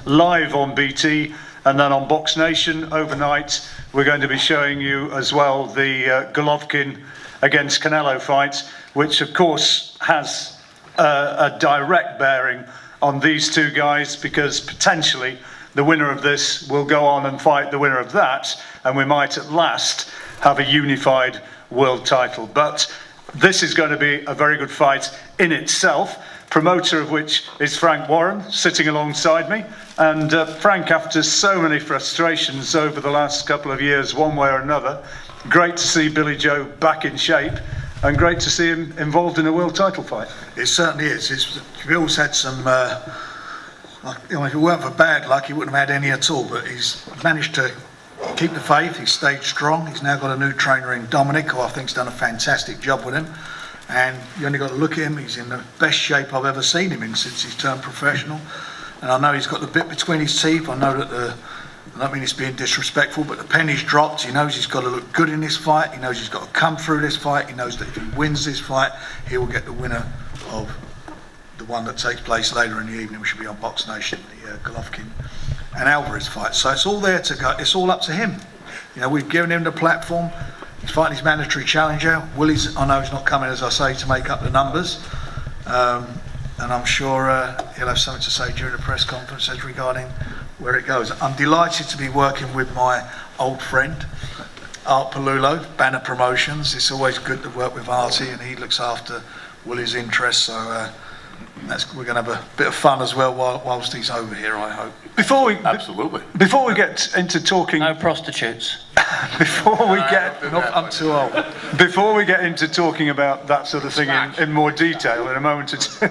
live on BT, and then on Box Nation overnight we're going to be showing you as well the Golovkin against Canelo fight, which of course has a direct bearing on these two guys, because potentially the winner of this will go on and fight the winner of that, and we might at last have a unified world title. But this is going to be a very good fight in itself, promoter of which is Frank Warren, sitting alongside me. And Frank, after so many frustrations over the last couple of years, one way or another, great to see Billy Joe back in shape, and great to see him involved in a world title fight. It certainly is. Bill's had some, if it weren't for bad luck, he wouldn't have had any at all, but he's managed to keep the faith. He's stayed strong. He's now got a new trainer in Dominic, who I think's done a fantastic job with him. And you only got to look at him. He's in the best shape I've ever seen him in since he's turned professional. And I know he's got the bit between his teeth. I know that I don't mean it's being disrespectful, but the penny's dropped. He knows he's got to look good in this fight. He knows he's got to come through this fight. He knows that if he wins this fight, he will get the winner of the one that takes place later in the evening, which will be on Box Nation, the Golovkin and Alvarez fight. So it's all there to go. It's all up to him. You know, we've given him the platform. He's fighting his mandatory challenger. Willie's, I know he's not coming, as I say, to make up the numbers. And I'm sure he'll have something to say during the press conference regarding where it goes. I'm delighted to be working with my old friend, Art Palulo, Banner Promotions. It's always good to work with Artie, and he looks after Willie's interests. So we're going to have a bit of fun as well whilst he's over here, I hope. Before we get into talking, no prostitutes. I'm too old. Before we get into talking about that sort of thing in more detail in a moment or two,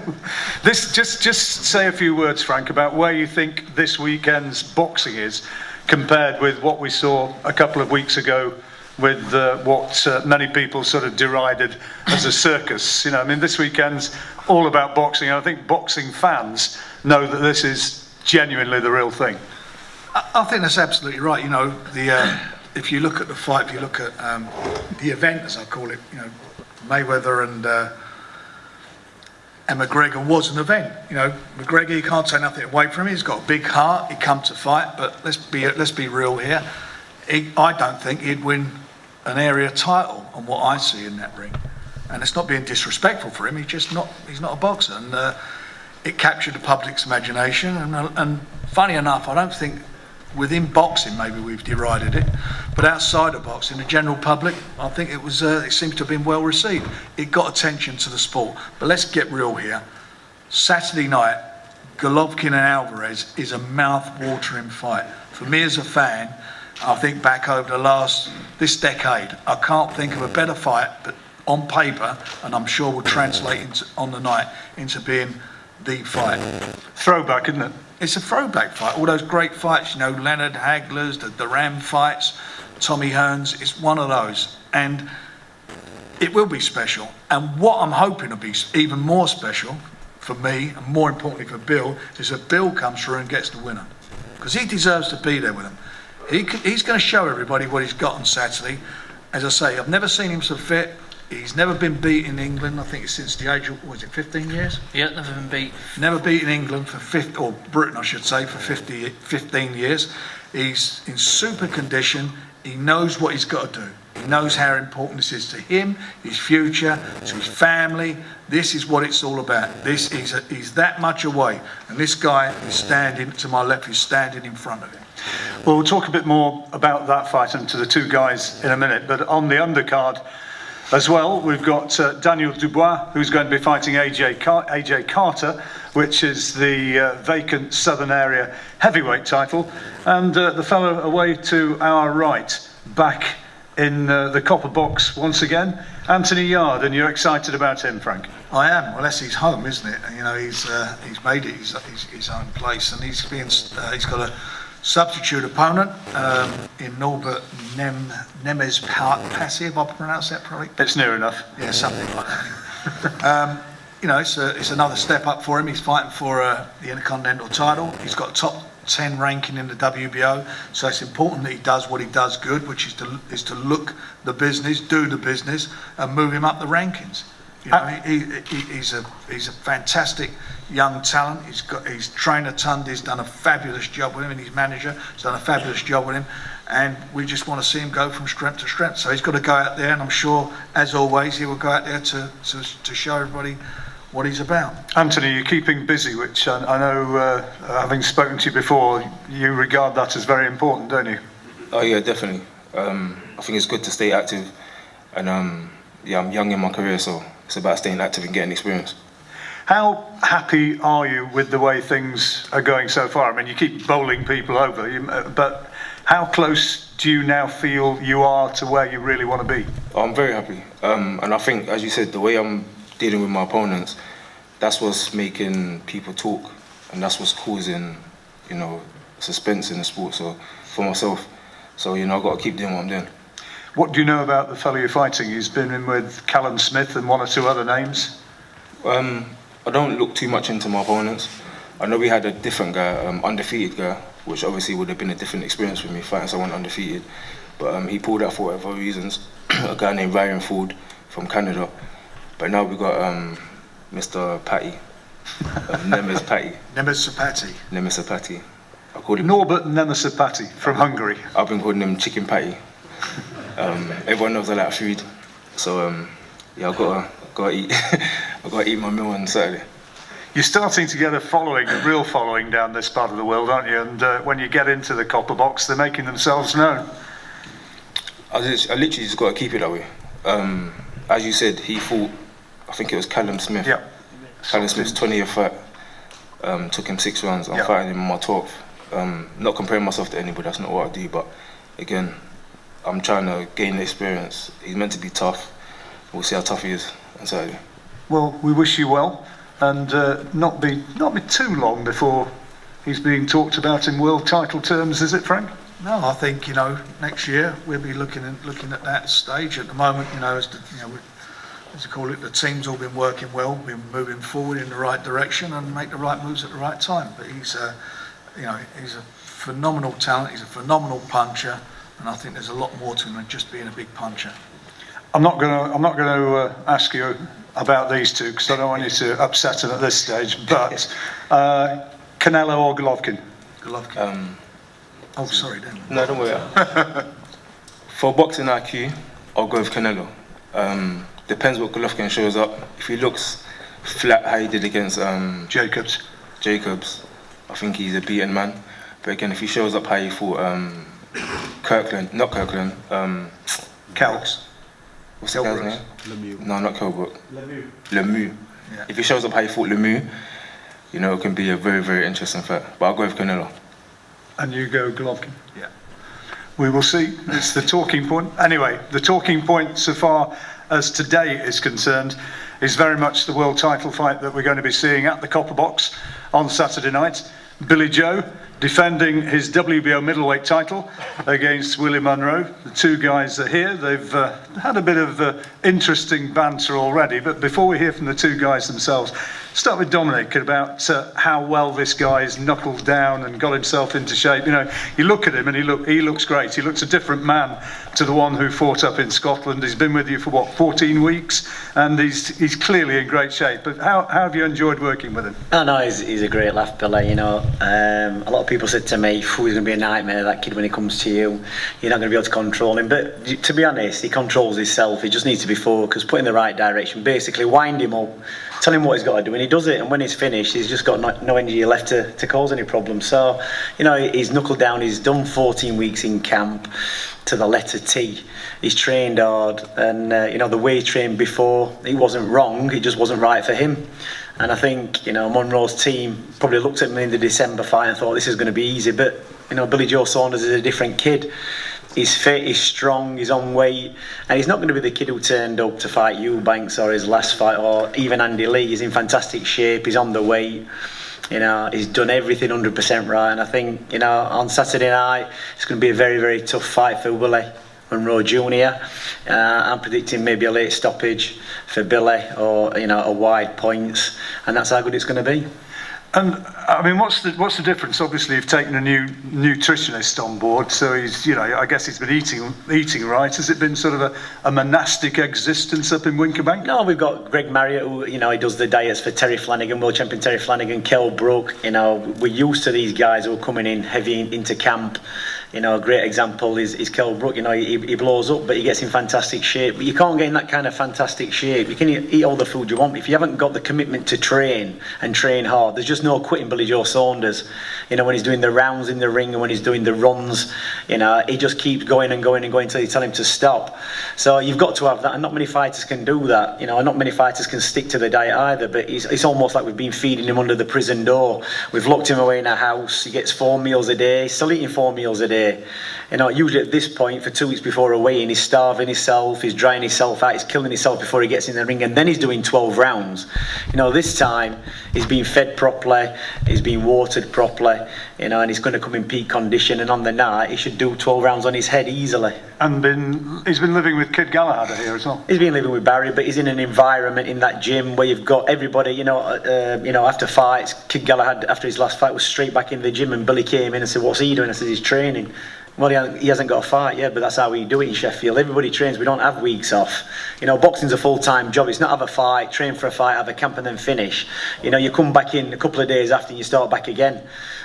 just say a few words, Frank, about where you think this weekend's boxing is compared with what we saw a couple of weeks ago with what many people sort of derided as a circus. You know, I mean, this weekend's all about boxing, and I think boxing fans know that this is genuinely the real thing. I think that's absolutely right. You know, if you look at the fight, if you look at the event, as I call it, you know, Mayweather and McGregor was an event. You know, McGregor, you can't take nothing away from him. He's got a big heart. He come to fight, but let's be real here. I don't think he'd win an area title on what I see in that ring, and it's not being disrespectful for him. He's not a boxer, and it captured the public's imagination. And funny enough, I don't think within boxing maybe we've derided it, but outside of boxing, the general public, I think it seems to have been well received. It got attention to the sport. But let's get real here. Saturday night, Golovkin and Alvarez is a mouth-watering fight. For me as a fan, I think back over this decade, I can't think of a better fight, but on paper, and I'm sure will translate on the night into being the fight. Throwback, isn't it? It's a throwback fight. All those great fights, you know, Leonard Hagler's, the Duran fights, Tommy Hearns. It's one of those, and it will be special. And what I'm hoping to be even more special for me, and more importantly for Bill, is that Bill comes through and gets the winner, because he deserves to be there with him. He's going to show everybody what he's got on Saturday. As I say, I've never seen him so fit. He's never been beat in England. I think it's since the age of, 15 years? Yeah, never been beat. Never beat in England or Britain, I should say, for 15 years. He's in super condition. He knows what he's got to do. He knows how important this is to him, his future, to his family. This is what it's all about. He's that much away. And this guy is standing to my left, he's standing in front of him. Well, we'll talk a bit more about that fight and to the two guys in a minute, but on the undercard as well, we've got Daniel Dubois, who's going to be fighting AJ Carter, which is the vacant Southern Area heavyweight title, and the fellow away to our right, back in the copper box once again, Anthony Yard. And you're excited about him, Frank? I am. Well, that's his home, isn't it? You know, he's made it his own place, and he's got a substitute opponent in Norbert Nemes-Passi, if I pronounce that properly. It's near enough. Yeah, something like that. You know, it's another step up for him. He's fighting for the Intercontinental title. He's got a top 10 ranking in the WBO, so it's important that he does what he does good, which is to look the business, do the business, and move him up the rankings. You know, he's a fantastic young talent. His trainer Tunde's done a fabulous job with him, and his manager has done a fabulous job with him. And we just want to see him go from strength to strength. So he's got to go out there, and I'm sure, as always, he will go out there to show everybody what he's about. Anthony, you're keeping busy, which I know, having spoken to you before, you regard that as very important, don't you? Oh yeah, definitely. I think it's good to stay active, and yeah, I'm young in my career, so it's about staying active and getting experience. How happy are you with the way things are going so far? I mean, you keep bowling people over, but how close do you now feel you are to where you really want to be? I'm very happy, and I think, as you said, the way I'm dealing with my opponents, that's what's making people talk, and that's what's causing, you know, suspense in the sport. So for myself, so you know, I've got to keep doing what I'm doing. What do you know about the fellow you're fighting? He's been in with Callum Smith and one or two other names. I don't look too much into my opponents. I know we had a different guy, undefeated guy, which obviously would have been a different experience for me fighting someone undefeated. But he pulled out for whatever reasons. A guy named Ryan Ford from Canada. But now we got Mr. Patty, Nemes Patty. Nemes Patty. I called him Norbert Nemes from Hungary. I've been calling him Chicken Patty. Everyone knows I like food, so yeah, I've got to eat. I've got to eat my meal on Saturday. You're starting to get a real following down this part of the world, aren't you? And when you get into the copper box, they're making themselves known. I literally just got to keep it that way. As you said, he fought, I think it was Callum Smith. Yeah. Callum Smith's 20th fight. Took him 6 rounds. I'm fighting him on my 12th. Not comparing myself to anybody, that's not what I do, but again, I'm trying to gain the experience. He's meant to be tough. We'll see how tough he is on Saturday. Well, we wish you well, and not be too long before he's being talked about in world title terms, is it, Frank? No, I think, you know, next year we'll be looking at that stage. At the moment, you know, as you call it, the team's all been working well, been moving forward in the right direction and make the right moves at the right time. But he's a phenomenal talent. He's a phenomenal puncher. And I think there's a lot more to him than just being a big puncher. I'm not going to ask you about these two because I don't want you to upset them at this stage. But Canelo or Golovkin? Golovkin. Oh, sorry, Dan. No, don't worry. For boxing IQ, I'll go with Canelo. Depends what Golovkin shows up. If he looks flat, how he did against Jacobs, I think he's a beaten man. But again, if he shows up how he fought Kells. What's the guy's name? Lemieux. No, not Kelbrook. Lemieux. Yeah. If he shows up how he fought Lemieux, you know, it can be a very, very interesting fight. But I'll go with Canelo. And you go Golovkin? Yeah. We will see. It's the talking point. Anyway, the talking point so far as today is concerned is very much the world title fight that we're going to be seeing at the Copper Box on Saturday night. Billy Joe defending his WBO middleweight title against Willie Monroe. The two guys are here. They've had a bit of interesting banter already, but before we hear from the two guys themselves, start with Dominic about how well this guy's knuckled down and got himself into shape. You know, you look at him and he looks great. He looks a different man to the one who fought up in Scotland. He's been with you for what, 14 weeks, and he's clearly in great shape. But how have you enjoyed working with him? Oh no, he's a great laugh, Billy. You know, a lot of people said to me, he's going to be a nightmare, that kid, when he comes to you. You're not going to be able to control him. But to be honest, he controls himself. He just needs to be focused, put in the right direction, basically wind him up, tell him what he's got to do, and he does it. And when he's finished, he's just got no energy left to cause any problems. So, you know, he's knuckled down. He's done 14 weeks in camp to the letter T. He's trained hard, and you know, the way he trained before, he wasn't wrong. It just wasn't right for him. And I think, you know, Monroe's team probably looked at him in the December fight and thought this is going to be easy. But, you know, Billy Joe Saunders is a different kid. He's fit, he's strong, he's on weight, and he's not going to be the kid who turned up to fight Eubanks or his last fight, or even Andy Lee. He's in fantastic shape, he's on the weight. You know, he's done everything 100% right. And I think, you know, on Saturday night, it's going to be a very, very tough fight for Willie Monroe Jr. I'm predicting maybe a late stoppage for Billy, or, you know, a wide points, and that's how good it's going to be. And I mean, what's the difference? Obviously, you've taken a new nutritionist on board, so he's, you know, I guess he's been eating right. Has it been sort of a monastic existence up in Winkerbank? No, we've got Greg Marriott, who, you know, he does the diets for Terry Flanagan, world champion Terry Flanagan, Kel Brook. You know, we're used to these guys who are coming in heavy into camp. You know, a great example is Kel Brook. You know, he blows up, but he gets in fantastic shape. But you can't get in that kind of fantastic shape. You can eat all the food you want, but if you haven't got the commitment to train and train hard, there's just no quitting Billy Joe Saunders. You know, when he's doing the rounds in the ring and when he's doing the runs, you know, he just keeps going and going and going until you tell him to stop. So you've got to have that, and not many fighters can do that. You know, and not many fighters can stick to the diet either. But it's almost like we've been feeding him under the prison door. We've locked him away in a house. He gets 4 meals a day. He's still eating 4 meals a day. You know, usually at this point, for 2 weeks before a weigh-in, he's starving himself, he's drying himself out, he's killing himself before he gets in the ring, and then he's doing 12 rounds. You know, this time, he's being fed properly, he's being watered properly, you know, and he's going to come in peak condition, and on the night, he should do 12 rounds on his head easily. And he's been living with Kid Galahad here as well. He's been living with Barry, but he's in an environment in that gym where you've got everybody, you know, after fights, Kid Galahad, after his last fight, was straight back in the gym, and Billy came in and said, "What's he doing?" I said, "He's training." Well, he hasn't got a fight yet, but that's how we do it in Sheffield. Everybody trains. We don't have weeks off. You know, boxing's a full-time job. It's not have a fight, train for a fight, have a camp and then finish. You know, you come back in a couple of days after and you start back again.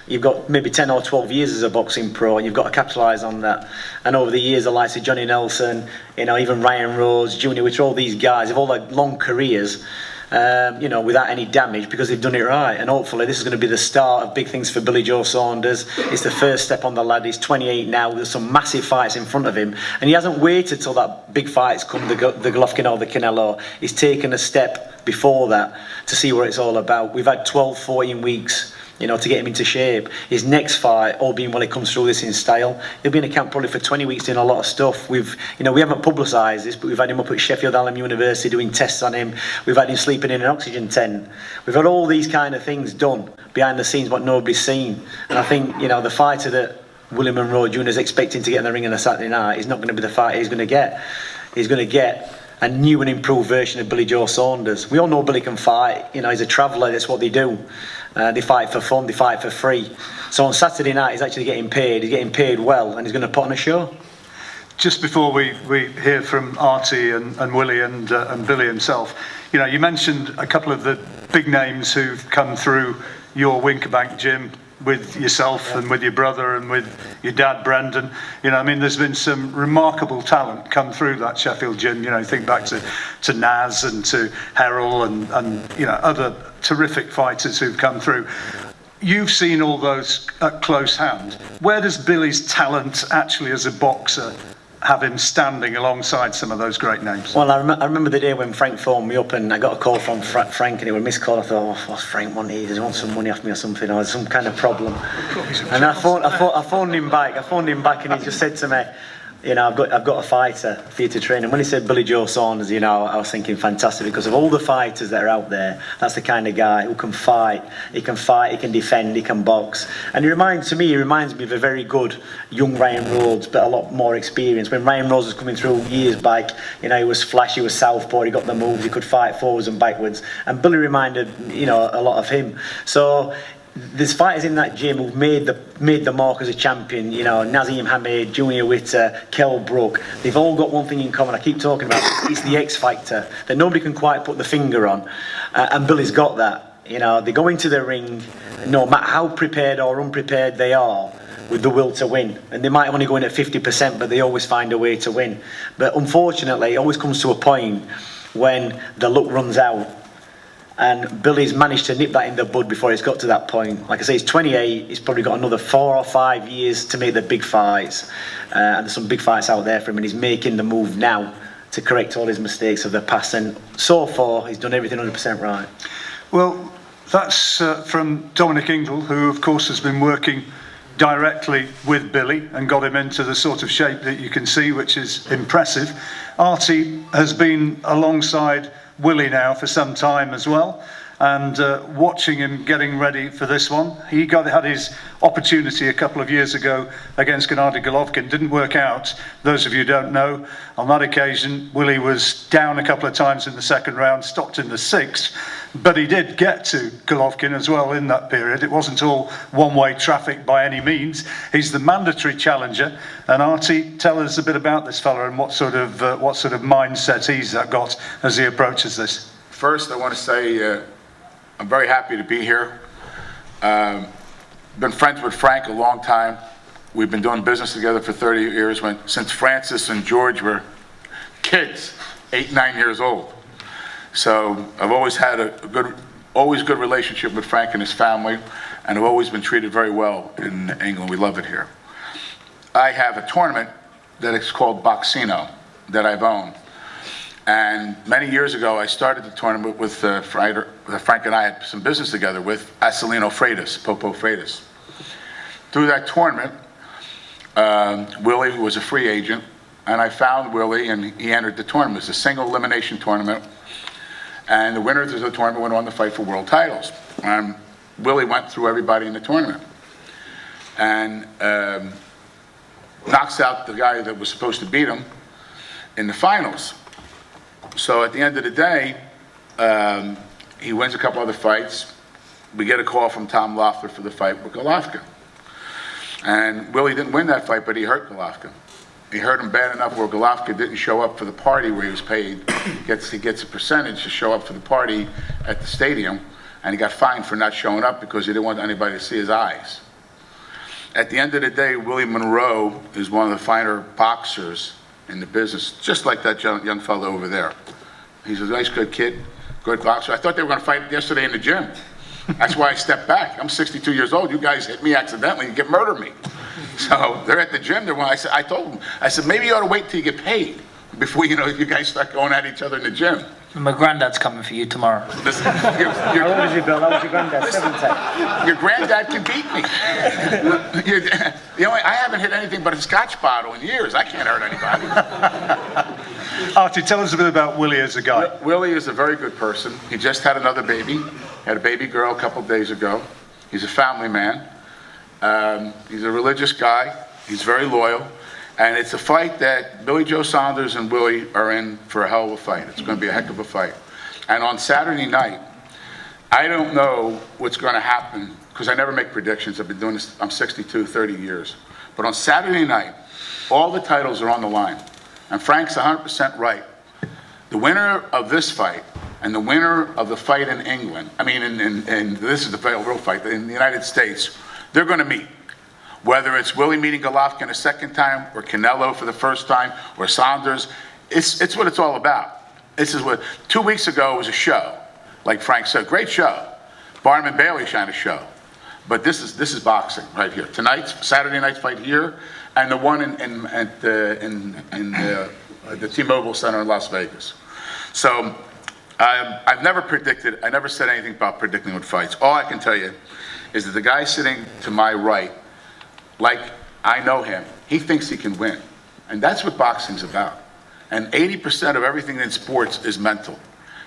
You've got maybe 10 or 12 years as a boxing pro, and you've got to capitalise on that. And over the years, the likes of Johnny Nelson, you know, even Ryan Rhodes, Junior, which are all these guys, have all had long careers, you know, without any damage, because they've done it right. And hopefully this is going to be the start of big things for Billy Joe Saunders. It's the first step on the ladder. He's 28 now. There's some massive fights in front of him, and he hasn't waited till that big fight's come, the Golovkin or the Canelo. He's taken a step before that to see what it's all about. We've had 12, 14 weeks, you know, to get him into shape. His next fight, all being well, he comes through this in style. He'll be in a camp probably for 20 weeks doing a lot of stuff. We haven't publicised this, but we've had him up at Sheffield Hallam University doing tests on him. We've had him sleeping in an oxygen tent. We've had all these kind of things done behind the scenes, what nobody's seen. And I think, you know, the fighter that Willie Monroe Jr. is expecting to get in the ring on a Saturday night is not going to be the fighter he's going to get. He's going to get a new and improved version of Billy Joe Saunders. We all know Billy can fight. You know, he's a traveller. That's what they do. They fight for fun. They fight for free. So on Saturday night, he's actually getting paid. He's getting paid well, and he's going to put on a show. Just before we hear from Artie and Willie and Billy himself, you know, you mentioned a couple of the big names who've come through your Winkerbank gym with yourself and with your brother and with your dad Brendan. You know, I mean, there's been some remarkable talent come through that Sheffield gym. You know, think back to Naz and to Herrell and you know, other terrific fighters who've come through. You've seen all those at close hand. Where does Billy's talent actually as a boxer have him standing alongside some of those great names? Well, I remember the day when Frank phoned me up and I got a call from Frank, and it was a missed call. I thought, oh, what's Frank wanting? Does he want some money off me or something, or some kind of problem? And I phoned him back, and he just said to me, you know, I've got a fighter for you to train. And when he said Billy Joe Saunders, you know, I was thinking fantastic, because of all the fighters that are out there, that's the kind of guy who can fight. He can fight, he can defend, he can box. And he reminds me of a very good young Ryan Rhodes, but a lot more experience. When Ryan Rhodes was coming through years back, you know, he was flashy, he was southpaw, he got the moves, he could fight forwards and backwards. And Billy reminded, you know, a lot of him. So there's fighters in that gym who've made the mark as a champion. You know, Nazim Hamid, Junior Witter, Kel Brook. They've all got one thing in common. I keep talking about it. It's the X factor that nobody can quite put the finger on, and Billy's got that. You know, they go into the ring, no matter how prepared or unprepared they are, with the will to win. And they might only go in at 50%, but they always find a way to win. But unfortunately, it always comes to a point when the luck runs out. And Billy's managed to nip that in the bud before he's got to that point. Like I say, he's 28, he's probably got another 4 or 5 years to make the big fights. And there's some big fights out there for him, and he's making the move now to correct all his mistakes of the past. And so far, he's done everything 100% right. Well, that's from Dominic Ingle, who of course has been working directly with Billy and got him into the sort of shape that you can see, which is impressive. Artie has been alongside Willie now for some time as well, and watching him getting ready for this one. He had his opportunity a couple of years ago against Gennady Golovkin. Didn't work out. Those of you who don't know, on that occasion Willie was down a couple of times in the second round, stopped in the 6th, But he did get to Golovkin as well in that period. It wasn't all one-way traffic by any means. He's the mandatory challenger. And Artie, tell us a bit about this fella and what sort of mindset he's got as he approaches this. First, I want to say I'm very happy to be here. Been friends with Frank a long time. We've been doing business together for 30 years, since Francis and George were kids, 8, 9 years old. So I've always had a good relationship with Frank and his family, and I've always been treated very well in England. We love it here. I have a tournament that is called Boxino that I've owned. And many years ago, I started the tournament with Frank and I had some business together with Acelino Freitas, Popo Freitas. Through that tournament, Willie was a free agent, and I found Willie, and he entered the tournament. It was a single elimination tournament, and the winners of the tournament went on to fight for world titles. And Willie went through everybody in the tournament and knocks out the guy that was supposed to beat him in the finals. So at the end of the day, he wins a couple other fights. We get a call from Tom Loeffler for the fight with Golovkin. And Willie didn't win that fight, but he hurt Golovkin. He hurt him bad enough where Golovkin didn't show up for the party where he was paid. He gets a percentage to show up for the party at the stadium, and he got fined for not showing up because he didn't want anybody to see his eyes. At the end of the day, Willie Monroe is one of the finer boxers in the business, just like that young fellow over there. He's a nice, good kid, good boxer. I thought they were going to fight yesterday in the gym. That's why I stepped back. I'm 62 years old. You guys hit me accidentally. You can murder me. So they're at the gym. I told them, I said, maybe you ought to wait till you get paid before you guys start going at each other in the gym. My granddad's coming for you tomorrow. Listen, How old is he, Bill? How was your granddad? 70. your granddad can beat me. I haven't hit anything but a scotch bottle in years. I can't hurt anybody. Artie, tell us a bit about Willie as a guy. Willie is a very good person. He just had another baby. Had a baby girl a couple of days ago. He's a family man. He's a religious guy. He's very loyal. And it's a fight that Billy Joe Saunders and Willie are in for a hell of a fight. It's going to be a heck of a fight. And on Saturday night, I don't know what's going to happen because I never make predictions. I've been doing this, I'm 62, 30 years. But on Saturday night, all the titles are on the line. And Frank's 100% right. The winner of this fight and the winner of the fight in England, this is the real fight, in the United States, they're going to meet. Whether it's Willie meeting Golovkin a second time, or Canelo for the first time, or Saunders, it's what it's all about. 2 weeks ago was a show, like Frank said, great show. Barnum and Bailey shine a show. But this is boxing right here. Saturday night's fight here, and the one in the T-Mobile Center in Las Vegas. So I've never predicted, I never said anything about predicting with fights. All I can tell you is that the guy sitting to my right, like I know him, he thinks he can win. And that's what boxing's about. And 80% of everything in sports is mental.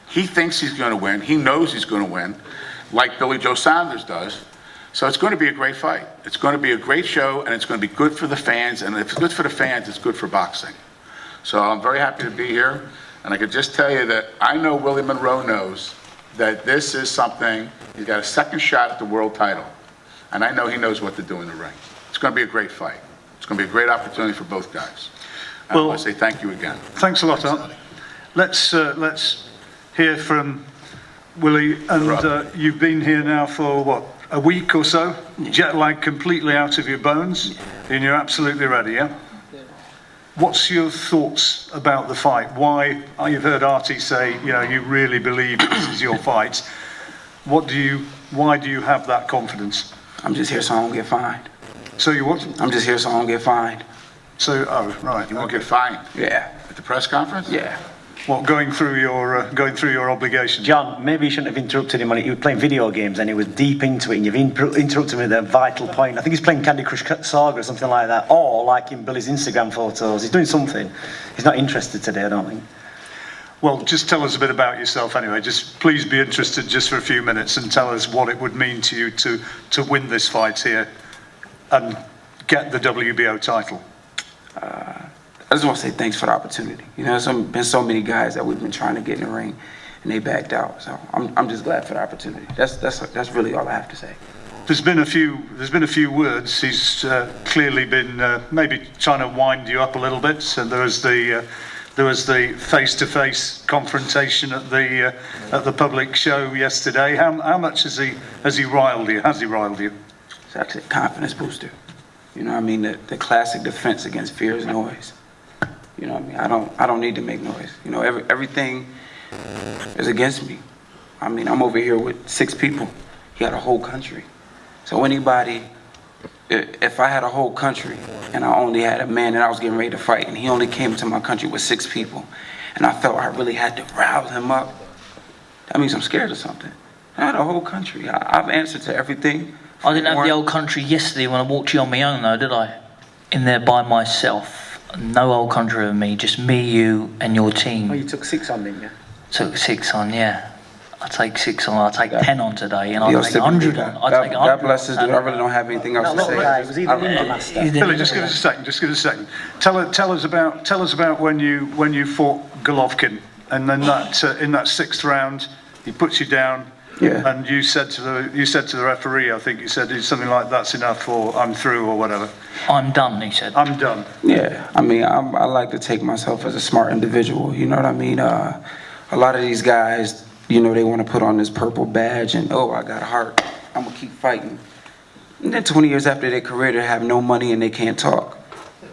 He thinks he's going to win. He knows he's going to win, like Billy Joe Saunders does. So it's going to be a great fight. It's going to be a great show, and it's going to be good for the fans. And if it's good for the fans, it's good for boxing. So I'm very happy to be here. And I could just tell you that I know Willie Monroe knows that this is something, he's got a second shot at the world title. And I know he knows what to do in the ring. It's going to be a great fight. It's going to be a great opportunity for both guys. I want to say thank you again. Thanks a lot, Art. Let's hear from Willie. And you've been here now for, what, a week or so? Jet lag completely out of your bones, and you're absolutely ready, yeah? What's your thoughts about the fight? Why, you've heard Artie say, you really believe this is your fight. Why do you have that confidence? I'm just here so I don't get fined. So you what? I'm just here so I don't get fined. So, right. You won't get fined? Yeah. At the press conference? Yeah. What, going through your obligations? John, maybe you shouldn't have interrupted him when he was playing video games and he was deep into it, and you've interrupted him at a vital point. I think he's playing Candy Crush Saga or something like that, or like in Billy's Instagram photos. He's doing something. He's not interested today, I don't think. Well, just tell us a bit about yourself anyway. Just please be interested just for a few minutes and tell us what it would mean to you to win this fight here and get the WBO title. I just want to say thanks for the opportunity. There's been so many guys that we've been trying to get in the ring. and they backed out. So I'm just glad for the opportunity. That's really all I have to say. There's been a few words. He's clearly been maybe trying to wind you up a little bit. So there was the face-to-face confrontation at the public show yesterday. How much has he riled you? Has he riled you? It's actually a confidence booster. You know what I mean? The classic defense against fear is noise. You know what I mean? I don't need to make noise. You know, everything is against me. I mean, I'm over here with 6 people. He had a whole country. So anybody, if I had a whole country and I only had a man that I was getting ready to fight and he only came to my country with 6 people and I felt I really had to rile him up, that means I'm scared of something. I had a whole country. I've answered to everything. I didn't have the old country yesterday when I walked you on my own though, did I? In there by myself. No old country with me, just me, you and your team. Oh, you took 6 on, didn't you? Took 6 on, yeah. I take 6 on, I take 10 on today, and I Yo, take 100 on. I take 100 God bless his on. dude. I really don't have anything else Not to a lot say. of guys. Was he the ninja master? Billy, just give us a second. Tell us about when you fought Golovkin, and then that in that 6th round, he puts you down. Yeah. And you said to the referee, I think you said something like, "That's enough," or "I'm through," or whatever. I'm done, he said. I'm done. Yeah, I mean, I like to take myself as a smart individual, you know what I mean? A lot of these guys, you know, they want to put on this purple badge and, oh, I got heart, I'm going to keep fighting. And then 20 years after their career, they have no money and they can't talk.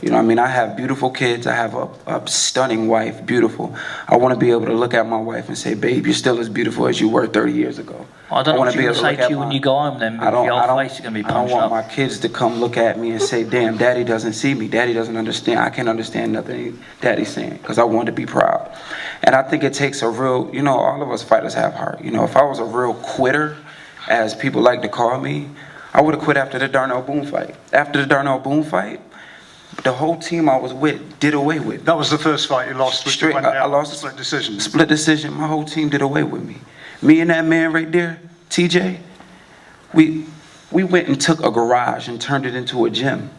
You know what I mean? I have beautiful kids. I have a stunning wife, beautiful. I want to be able to look at my wife and say, babe, you're still as beautiful as you were 30 years ago. I don't know wanna what you're going to say to you when you go home then, because your whole face is going to be I don't punched want up. my kids to come look at me and say, damn, daddy doesn't see me. Daddy doesn't understand. I can't understand nothing daddy's saying, because I want to be proud. And I think it takes a real, you know, all of us fighters have heart. You know, if I was a real quitter, as people like to call me, I would have quit after the Darnell Boone fight. After the Darnell Boone fight, the whole team I was with did away with. That was the first fight you lost, which Straight, went I down lost split decision. Split decision. My whole team did away with me. Me and that man right there, TJ, we went and took a garage and turned it into a gym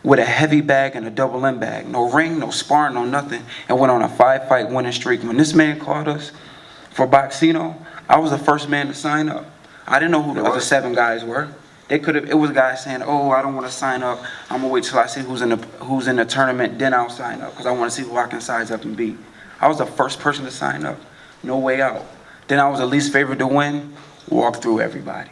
with a heavy bag and a double M bag. No ring, no sparring, no nothing. And went on a 5-fight winning streak. When this man called us for Boxino, I was the first man to sign up. I didn't know who the other 7 guys were. They could have. It was guys saying, "Oh, I don't want to sign up. I'm gonna wait till I see who's in the tournament, then I'll sign up because I want to see who I can size up and beat." I was the first person to sign up. No way out. Then I was the least favorite to win. Walk through everybody.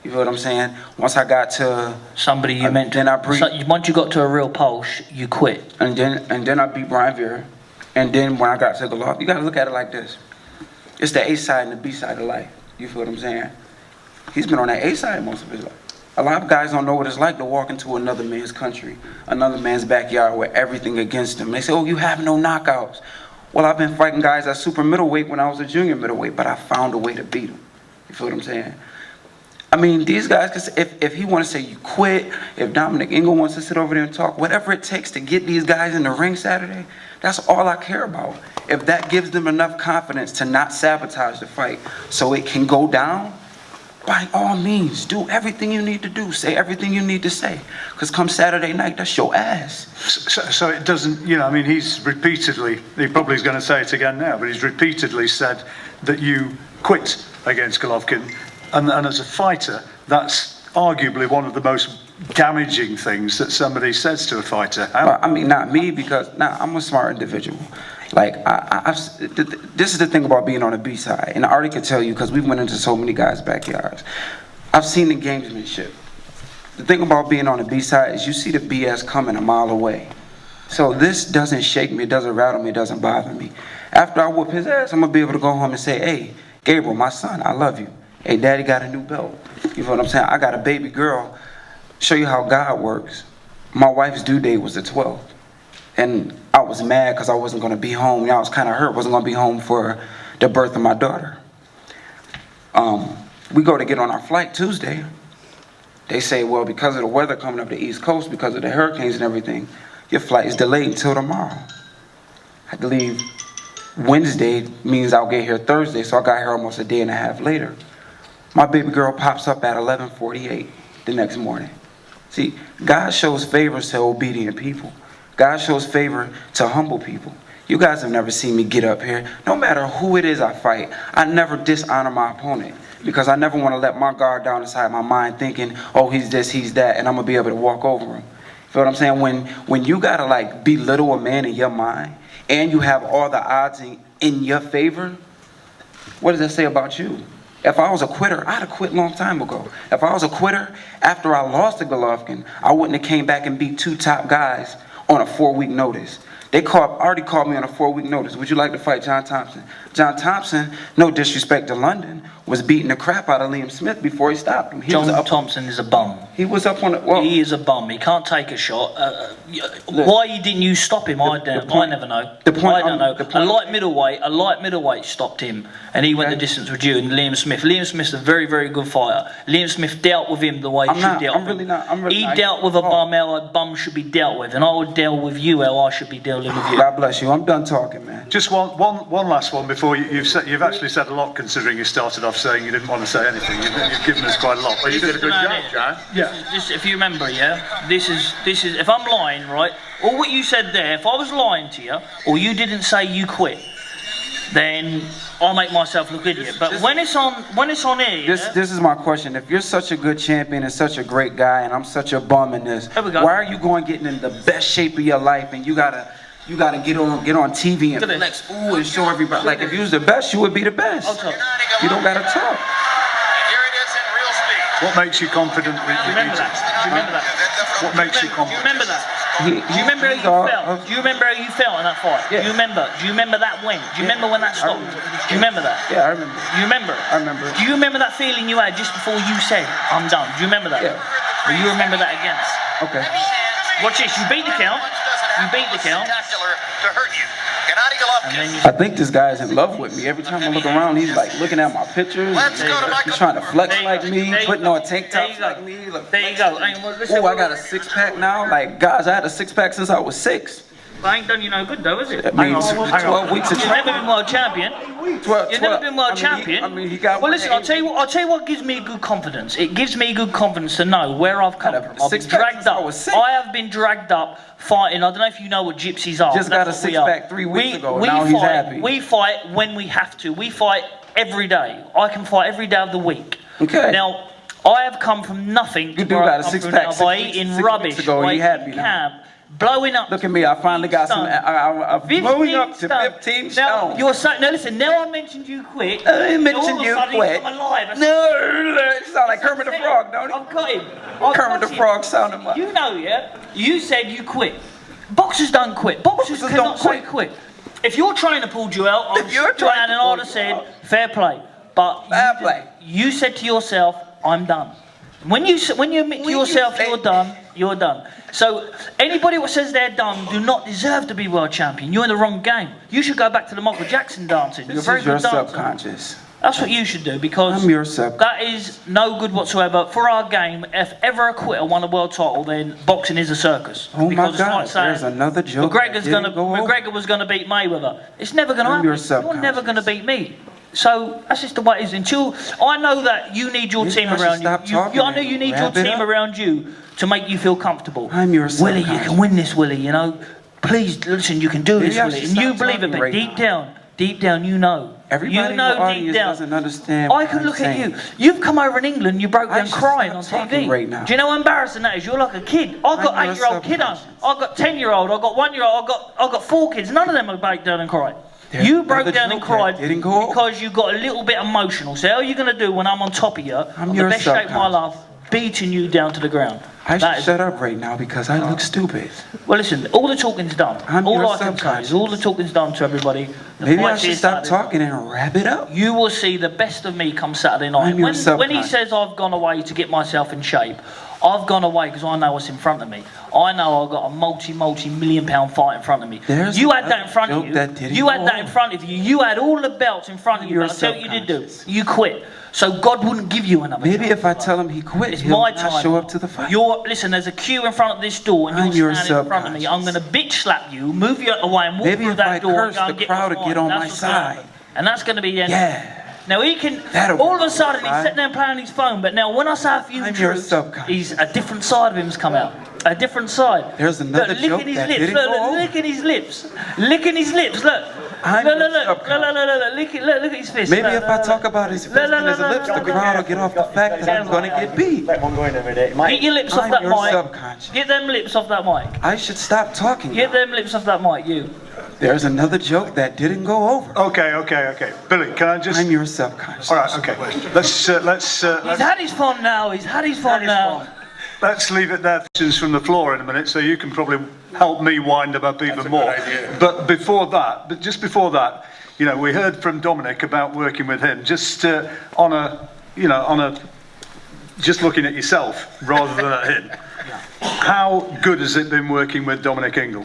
You feel what I'm saying? Once I got to Somebody you meant then I breathed. so once you got to a real pulse, you quit. And then I beat Brian Vera. And then when I got to Golovkin, you gotta look at it like this. It's the A side and the B side of life. You feel what I'm saying? He's been on that A side most of his life. A lot of guys don't know what it's like to walk into another man's country, another man's backyard with everything against them. They say, oh, you have no knockouts. Well, I've been fighting guys at super middleweight when I was a junior middleweight, but I found a way to beat them. You feel what I'm saying? I mean, these guys, if he wants to say you quit, if Dominic Ingle wants to sit over there and talk, whatever it takes to get these guys in the ring Saturday, that's all I care about. If that gives them enough confidence to not sabotage the fight so it can go down, by all means, do everything you need to do. Say everything you need to say. Because come Saturday night, that's your ass. So it doesn't, you know, I mean, he's repeatedly, he probably is going to say it again now, but he's repeatedly said that you quit against Golovkin. And as a fighter, that's arguably one of the most damaging things that somebody says to a fighter. I mean, not me, because I'm a smart individual. Like, this is the thing about being on the B side, and Artie could tell you because we went into so many guys' backyards. I've seen the gamesmanship. The thing about being on the B side is you see the BS coming a mile away. So this doesn't shake me, it doesn't rattle me, it doesn't bother me. After I whoop his ass, I'm gonna be able to go home and say, hey, Gabriel, my son, I love you. Hey, daddy got a new belt. You know what I'm saying? I got a baby girl. Show you how God works. My wife's due date was the 12th. And I was mad because I wasn't going to be home. I was kind of hurt. Wasn't going to be home for the birth of my daughter. We go to get on our flight Tuesday. They say, well, because of the weather coming up the East Coast, because of the hurricanes and everything, your flight is delayed until tomorrow. I had to leave Wednesday, means I'll get here Thursday, so I got here almost a day and a half later. My baby girl pops up at 11:48 the next morning. See, God shows favors to obedient people. God shows favor to humble people. You guys have never seen me get up here. No matter who it is I fight, I never dishonor my opponent because I never want to let my guard down inside my mind thinking, oh, he's this, he's that, and I'm going to be able to walk over him. Feel what I'm saying? When you got to like belittle a man in your mind and you have all the odds in your favor, what does that say about you? If I was a quitter, I'd have quit a long time ago. If I was a quitter, after I lost to Golovkin, I wouldn't have came back and beat 2 top guys on a 4-week notice. They already called me on a 4-week notice. Would you like to fight John Thompson? John Thompson, no disrespect to London, was beating the crap out of Liam Smith before he stopped him. John Thompson is a bum. He was up on the... Well, he is a bum. He can't take a shot. Why didn't you stop him? I never know. I don't know. A light middleweight stopped him, and he went the distance with you and Liam Smith. Liam Smith's a very, very good fighter. Liam Smith dealt with him the way he should deal with him. He dealt with a bum how a bum should be dealt with, and I would deal with you how I should be dealing with you. God bless you. I'm done talking, man. Just one last one before you've actually said a lot, considering you started off saying you didn't want to say anything. You've given us quite a lot. Well, you did a good job, John. This, if you remember, this is. If I'm lying, right? All what you said there. If I was lying to you, or you didn't say you quit, then I'll make myself look idiot. But when it's on here, this is my question. If you're such a good champion and such a great guy, and I'm such a bum in this, why are you getting in the best shape of your life, and you gotta get on TV and flex, and show everybody. Like if you was the best, you would be the best. You don't gotta talk. What makes you confident that you remember that? Do you remember that? What makes you confident? Do you remember that? Do you remember how you felt? Do you remember how you felt in that fight? Yeah. Do you remember that when? Do you remember when that stopped? Do you remember that? Yeah, I remember. You remember? I remember. Do you remember that feeling you had just before you said, I'm done? Do you remember that? Yeah. Will you remember that again? Okay. Watch this. You beat the count. You beat the count. And then you... I think this guy is in love with me. Every time I look around, he's like looking at my pictures. He's trying to flex like me, putting on tank tops like me. There you go. Oh, I got a 6-pack now. Like, guys, I had a 6-pack since I was 6. That ain't done you no good though, is it? That means 12 weeks of You've never been world champion. 12, You've never been world champion. He got. Well, listen, I'll tell you what gives me good confidence. It gives me good confidence to know where I've come from. I've been dragged up. I have been dragged up fighting. I don't know if you know what gypsies are. Just got a 6-pack 3 weeks ago. Now he's happy. We fight when we have to. We fight every day. I can fight every day of the week. Okay. Now, I have come from nothing. You do got a 6-pack by eating rubbish. Ago, and you happy now. Blowing up. Look at me, I finally got some. I'm blowing up to 15 stone. You're saying, now listen, now I mentioned you quit. I mentioned you quit. No, it sound like Kermit the Frog, don't it? I've got him. Kermit the Frog sounded like. You know, you said you quit. Boxers don't quit. Boxers cannot say quit. If your trainer pulled you out, I and I'd have said, fair play. But you said to yourself, I'm done. When you admit to yourself you're done, you're done. So anybody who says they're done do not deserve to be world champion. You're in the wrong game. You should go back to the Michael Jackson dancing. You're a very good dancer. Subconscious. That's what you should do because I'm your subconscious. That is no good whatsoever. For our game, if ever a quitter won a world title, then boxing is a circus. Oh because my God, it's like there's another joke. McGregor was going to beat Mayweather. It's never going to happen. You're never going to beat me. So that's just the way it is. Until I know that you need your team around you. I know you need your team around you to make you feel comfortable. I'm your Willie, you can win this, Willie. You know, please listen. You can do this, Willie, and you believe it. But deep down, you know. Everybody in the audience doesn't understand. I can look at you. You've come over in England. You broke down crying on TV. Right now. Do you know how embarrassing that is? You're like a kid. I've got 8-year-old kid on. I've got 10-year-old. I've got 1-year-old. I've got 4 kids. None of them have broke down and cried. You broke down and cried because you got a little bit emotional. So how are you going to do when I'm on top of you, on the best shape of my life, beating you down to the ground? I should shut up right now because I look stupid. Well, listen, all the talking's done. All I can say is all the talking's done to everybody. Maybe I should stop talking and wrap it up. You will see the best of me come Saturday night. When he says I've gone away to get myself in shape, I've gone away because I know what's in front of me. I know I've got a multi-million-pound fight in front of me. You had that in front of you. You had that in front of you. You had all the belts in front of you. But I tell you what you did do. You quit. So God wouldn't give you another chance. Maybe if I tell him he quit, it's he'll my not time. show up to the fight. Listen, there's a queue in front of this door and you're standing in front of me. I'm going to bitch slap you, move you away and walk through that door and go and get the crowd will get on my side. And that's going to be the end. Yeah. Now he can. That'll All of be a sudden he's right. sitting there playing on his phone. But now when I say a few I'm your truths, subconscious. he's a different side of him's come out. A different side. There's another look, joke licking his that lips. didn't Look, go look, over. licking his lips. Licking his lips. Look. I'm Look, your look, look, look, subconscious. look, look, look, look at his fist. Maybe Look, if look, I look, talk look. about his fist No, no, and his no, no, lips, no, the no, crowd no. will get off the fact that I'm going to get beat. Let one go in a minute. Mate, Get your lips off I'm that your mic. subconscious. Get them lips off that mic. I should stop talking. Get now. them lips off that mic, you. There's another joke that didn't go over. Okay. Billy, can I just... I'm your subconscious. All right, okay. Let's He's had his fun now. He's had his fun now. let's leave it there. Questions from the floor in a minute, so you can probably help me wind them up even more. But just before that, you know, we heard from Dominic about working with him. Just just looking at yourself rather than at him. How good has it been working with Dominic Ingle?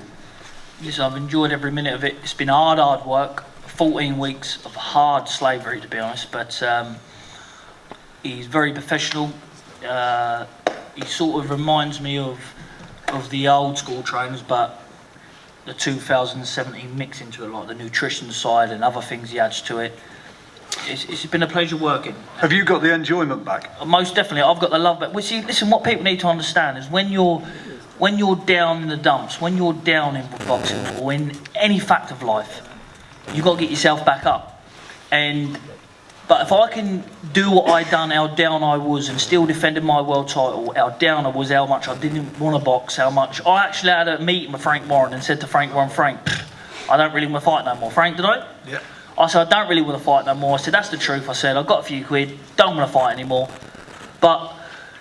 Listen, I've enjoyed every minute of it. It's been hard work. 14 weeks of hard slavery, to be honest. But he's very professional. He sort of reminds me of the old school trainers, but the 2017 mix into it, like the nutrition side and other things he adds to it. It's been a pleasure working. Have you got the enjoyment back? Most definitely, I've got the love back. Well, see, listen, what people need to understand is when you're down in the dumps, when you're down in boxing or in any fact of life, you've got to get yourself back up. But if I can do what I done, how down I was, and still defended my world title, how down I was, how much I didn't want to box, how much... I actually had a meeting with Frank Warren and said to Frank Warren, Frank, I don't really want to fight no more. Frank, did I? Yeah. I said, I don't really want to fight no more. I said, that's the truth. I said, I've got a few quid, don't want to fight anymore. But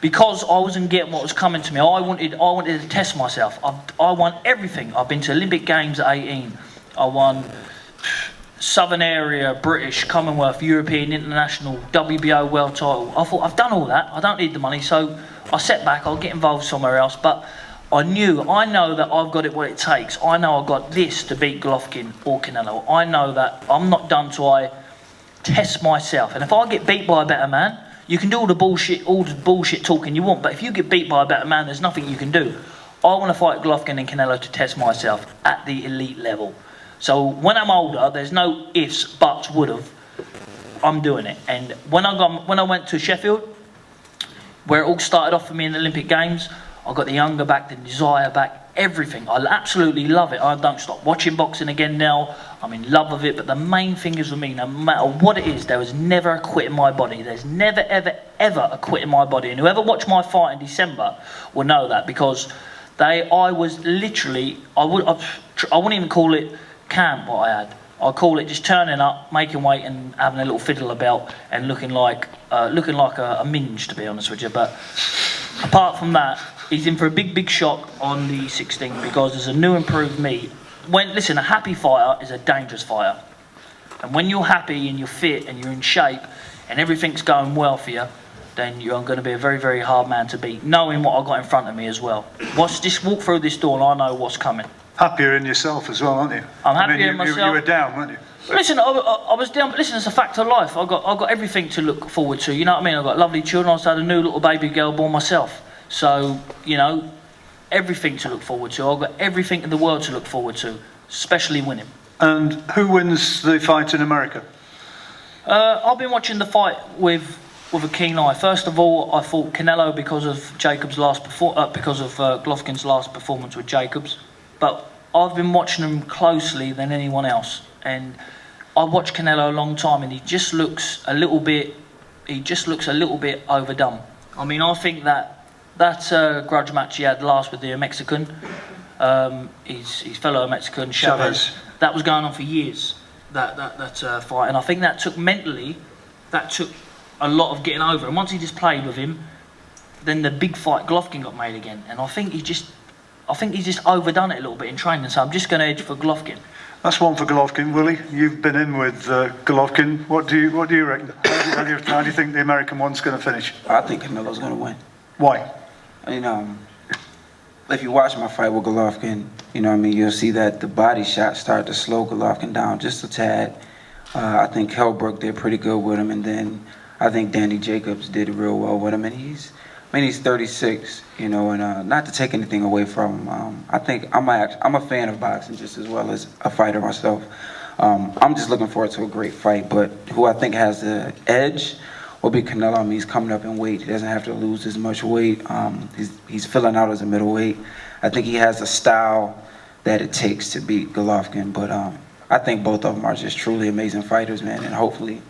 because I wasn't getting what was coming to me, I wanted to test myself. I won everything. I've been to Olympic Games at 18. I won Southern Area, British, Commonwealth, European, International, WBO world title. I thought, I've done all that. I don't need the money. So I set back. I'll get involved somewhere else. But I know that I've got it what it takes. I know I've got this to beat Golovkin or Canelo. I know that I'm not done till I test myself. And if I get beat by a better man, you can do all the bullshit talking you want, but if you get beat by a better man, there's nothing you can do. I want to fight Golovkin and Canelo to test myself at the elite level. So when I'm older, there's no ifs, buts, would've. I'm doing it. And when I went to Sheffield, where it all started off for me in the Olympic Games, I got the younger back, the desire back, everything. I absolutely love it. I don't stop watching boxing again now. I'm in love with it. But the main thing is with me, no matter what it is, there was never a quit in my body. There's never, ever, ever a quit in my body. And whoever watched my fight in December will know that, because I was literally, I wouldn't even call it camp what I had. I call it just turning up, making weight, and having a little fiddle about, and looking like a minge, to be honest with you. But apart from that, he's in for a big shock on the 16th, because there's a new improved me. Listen, a happy fighter is a dangerous fighter. And when you're happy and you're fit and you're in shape and everything's going well for you, then you're going to be a very, very hard man to beat, knowing what I've got in front of me as well. Just walk through this door and I know what's coming. Happier in yourself as well, aren't you? I'm happier in myself. You were down, weren't you? Listen, I was down, but listen, it's a fact of life. I've got everything to look forward to, you know what I mean? I've got lovely children. I also had a new little baby girl born myself. So, you know, everything to look forward to. I've got everything in the world to look forward to, especially winning. And who wins the fight in America? I've been watching the fight with a keen eye. First of all, I thought Canelo because of Golovkin's last performance with Jacobs, but I've been watching him closely than anyone else, and I watched Canelo a long time, and he just looks a little bit overdone. I mean, I think that grudge match he had last with the Mexican, his fellow Mexican Chavez, that was going on for years. That fight, and I think that took a lot of getting over. And once he just played with him, then the big fight Golovkin got made again. And I think he's just overdone it a little bit in training. So I'm just going to edge for Golovkin. That's one for Golovkin. Willie, you've been in with Golovkin. What do you reckon? How do you think the American one's going to finish? I think Canelo's going to win. Why? You know, if you watch my fight with Golovkin, you know what I mean, you'll see that the body shots started to slow Golovkin down just a tad. I think Hellbrook did pretty good with him, and then I think Danny Jacobs did real well with him. And he's 36, you know, and not to take anything away from him. I think I'm a fan of boxing just as well as a fighter myself. I'm just looking forward to a great fight. But who I think has the edge will be Canelo. I mean, he's coming up in weight. He doesn't have to lose as much weight. He's filling out as a middleweight. I think he has the style that it takes to beat Golovkin. But I think both of them are just truly amazing fighters, man. And hopefully,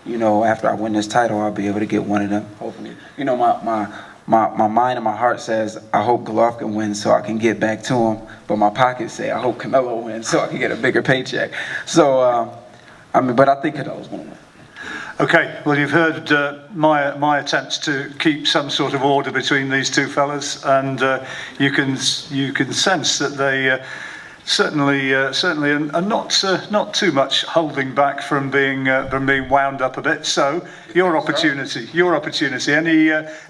you know, after I win this title, I'll be able to get one of them. Hopefully, you know, my mind and my heart says I hope Golovkin wins so I can get back to him, but my pockets say I hope Canelo wins so I can get a bigger paycheck. So, I mean, but I think Canelo's going to win. Okay, well, you've heard my attempts to keep some sort of order between these two fellas, and you can sense that they certainly are not too much holding back from being wound up a bit. So your opportunity.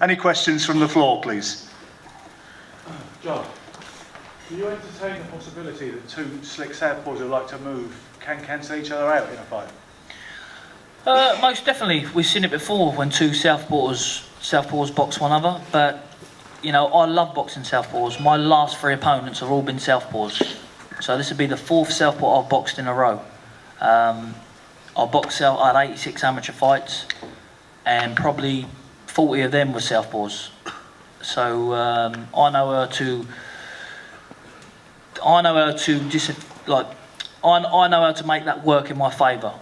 Any questions from the floor, please? John, do you entertain the possibility that two slick southpaws who like to move can cancel each other out in a fight? Most definitely. We've seen it before when two southpaws box one another. But you know, I love boxing southpaws. My last 3 opponents have all been southpaws. So this would be the 4th southpaw I've boxed in a row. I had 86 amateur fights, and probably 40 of them were southpaws. So I know how to make that work in my favour.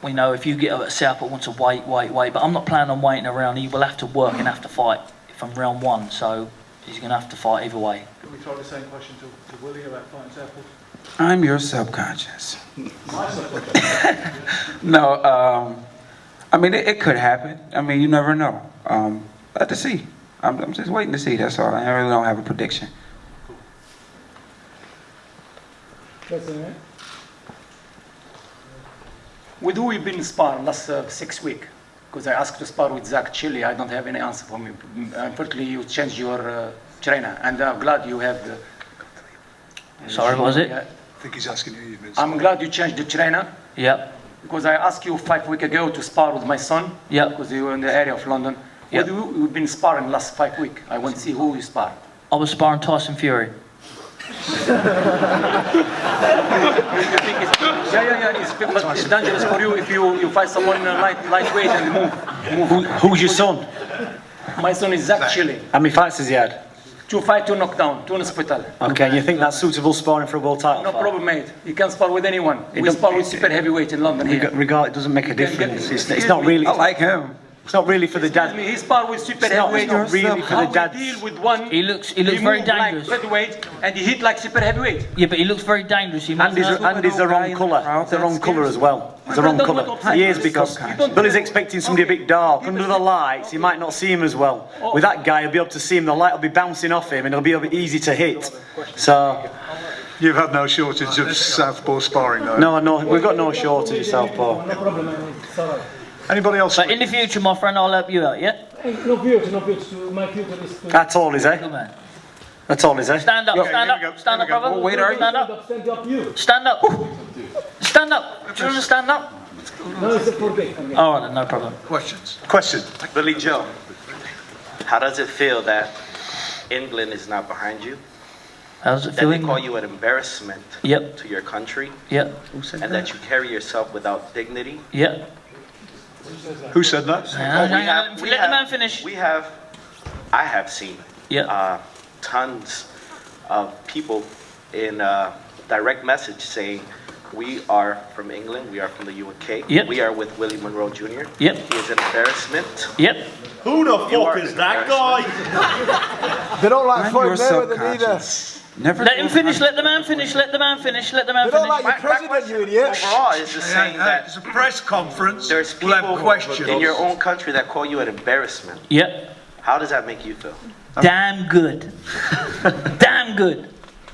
We know if you get a southpaw wants to wait, but I'm not planning on waiting around. He will have to work and have to fight from round 1. So he's going to have to fight either way. Can we try the same question to Willie about fighting southpaws? I'm your subconscious. My subconscious. No, I mean, it could happen. I mean, you never know. Let to see. I'm just waiting to see, that's all. I really don't have a prediction. With who you've been sparring last 6 weeks? Because I asked to spar with Zach Chile, I don't have any answer from you. Unfortunately, you changed your trainer, and I'm glad you have the... Sorry, what was it? I think he's asking you. I'm glad you changed the trainer. Yep. Because I asked you 5 weeks ago to spar with my son. Yep. Because you were in the area of London. Yep. With who you've been sparring last 5 weeks? I want to see who you spar. I was sparring Tyson Fury. It's dangerous for you if you fight someone lightweight and move. Who's your son? My son is Zach Chile. How many fights has he had? 2 fights, 2 knockdown, 2 in hospital. Okay, you think that's suitable sparring for a world title No fight? problem, mate. You can spar with anyone. We spar with super heavyweight in London here. It doesn't make a difference. It's not really. I like him. It's not really for the dad. He spar with super It's not heavyweight. really for the How dad. we deal with one. He looks very dangerous. Like featherweight, and he hit like super heavyweight. Yeah, but he looks very dangerous. He might Andy's the wrong colour. It's the wrong colour as well. It's the wrong colour. He is because Billy's expecting somebody a bit dark. Under the lights, you might not see him as well. With that guy, you'll be able to see him. The light will be bouncing off him, and it'll be a bit easy to hit. So. You've had no shortage of southpaw sparring, though. No, we've got no shortage of southpaw. Anybody else? So in the future, my friend, I'll help you out, yeah? No future. My future is to... That's all, is Good it? man. That's all, is it? Stand up, Okay, stand here we up, go, stand here up, we go. brother. Oh, wait, are you? Stand up, Stand up you. stand up. Stand up. Do you want to stand up? No, it's a forget. All right, then, no problem. Question. Billy Joe, how does it feel that England is not behind you? How's it That they feeling? call you an embarrassment Yep, to your country, yep, and that you carry yourself without dignity? yep. Who said that? Let the man finish. I have seen Yeah. tons of people in direct message saying, we are from England, we are from the UK, Yep. we are with Willie Monroe Jr. Yep. He is an embarrassment. Yep. Who the You fuck are is an that guy? They don't like I'm your Floyd Mayweather either. subconscious. Never Let him finish. Let the man finish. Let the man finish. Let the man They don't like finish. your president, you idiot. Overall, is just saying that It's a press conference. there's We'll have people questions. in your own country that call you an embarrassment. Yep. How does that make you feel? Damn good. Damn good.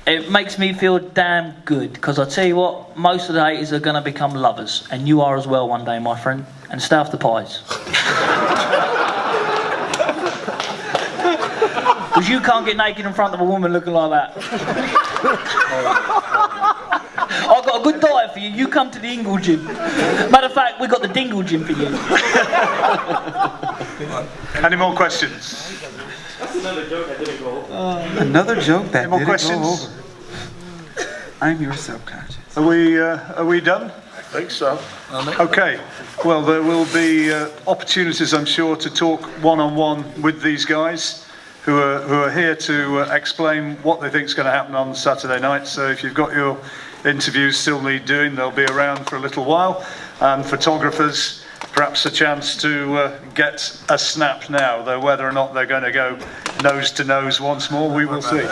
It makes me feel damn good because I tell you what, most of the haters are going to become lovers, and you are as well one day, my friend. And stay off the pies. Because you can't get naked in front of a woman looking like that. I've got a good diet for you. You come to the Ingle gym. Matter of fact, we've got the Dingle gym for you. Any more questions? Another joke that Any more didn't questions? go over. I'm your subconscious. Are we done? I think so. Okay. Well, there will be opportunities, I'm sure, to talk one-on-one with these guys who are here to explain what they think is going to happen on Saturday night. So if you've got your interviews still need doing, they'll be around for a little while. And photographers, perhaps a chance to get a snap now, though whether or not they're going to go nose to nose once more, we will see.